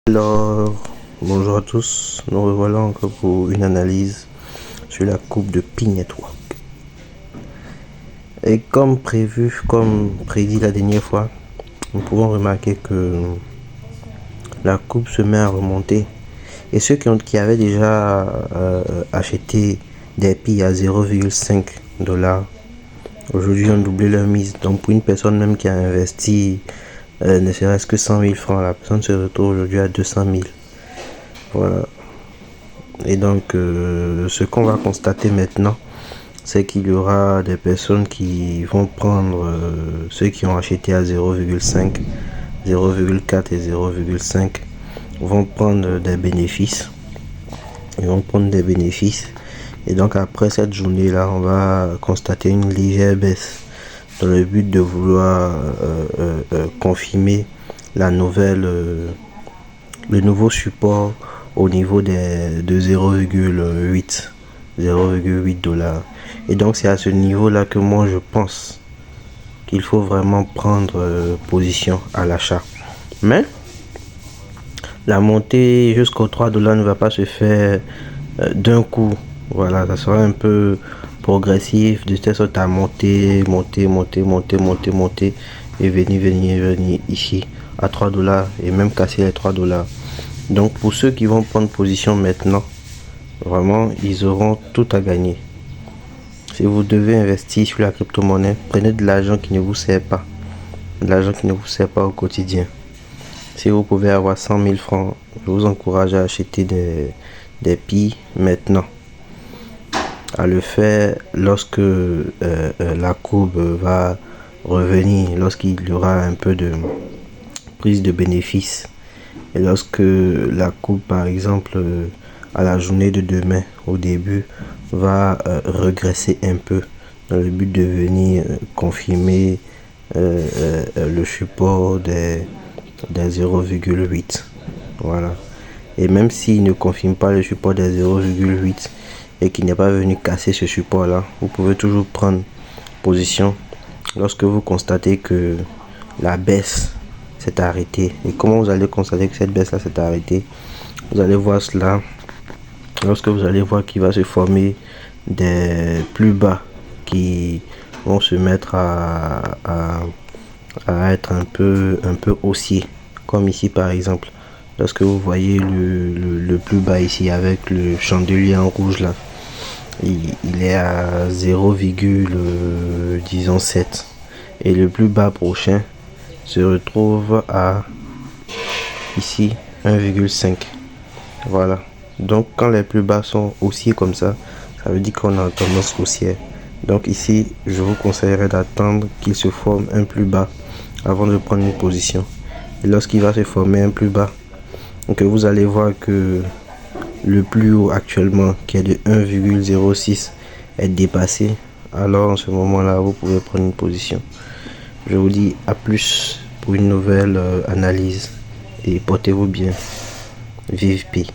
Alors, bonjour à tous, nous revoilà encore pour une analyse sur la coupe de Pi Network. Et comme prévu, comme prédit la dernière fois, nous pouvons remarquer que la coupe se met à remonter. Et ceux qui avaient déjà acheté des Pi à 0,5 $, aujourd'hui ont doublé leur mise. Donc pour une personne même qui a investi ne serait-ce que 100 000 francs, la personne se retrouve aujourd'hui à 200 000. Voilà. Et donc, ce qu'on va constater maintenant, c'est qu'il y aura des personnes qui vont prendre ceux qui ont acheté à 0,5, 0,4 et 0,5 vont prendre des bénéfices. Ils vont prendre des bénéfices. Et donc, après cette journée-là, on va constater une légère baisse dans le but de vouloir confirmer la nouvelle, le nouveau support au niveau de 0,8 $. Et donc c'est à ce niveau là que moi je pense qu'il faut vraiment prendre position à l'achat. Mais la montée jusqu'aux 3 $ ne va pas se faire d'un coup. Voilà, ça sera un peu progressif, de telle sorte à monter et venir ici à 3 $ et même casser les 3 $. Donc pour ceux qui vont prendre position maintenant, vraiment ils auront tout à gagner. Si vous devez investir sur la crypto-monnaie, prenez de l'argent qui ne vous sert pas, de l'argent qui ne vous sert pas au quotidien. Si vous pouvez avoir 100 000 francs, je vous encourage à acheter des Pi maintenant, à le faire lorsque la courbe va revenir, lorsqu'il y aura un peu de prise de bénéfice. Et lorsque la coupe, par exemple, à la journée de demain, au début, va regresser un peu dans le but de venir confirmer le support des 0,8. Voilà. Et même s'il ne confirme pas le support des 0,8 et qu'il n'est pas venu casser ce support là, vous pouvez toujours prendre position lorsque vous constatez que la baisse s'est arrêtée. Et comment vous allez constater que cette baisse là s'est arrêtée? Vous allez voir cela lorsque vous allez voir qu'il va se former des plus bas qui vont se mettre à être un peu haussier, comme ici par exemple. Lorsque vous voyez le plus bas ici avec le chandelier en rouge là, il est à 0,7 et le plus bas prochain se retrouve à ici 1,5. Voilà. Donc quand les plus bas sont haussiers comme ça veut dire qu'on est en tendance haussière. Donc ici je vous conseillerais d'attendre qu'il se forme un plus bas avant de prendre une position. Et lorsqu'il va se former un plus bas, donc vous allez voir que le plus haut actuellement qui est de 1,06 est dépassé, alors en ce moment là vous pouvez prendre une position. Je vous dis à plus pour une nouvelle analyse et portez-vous bien. Vive Pi.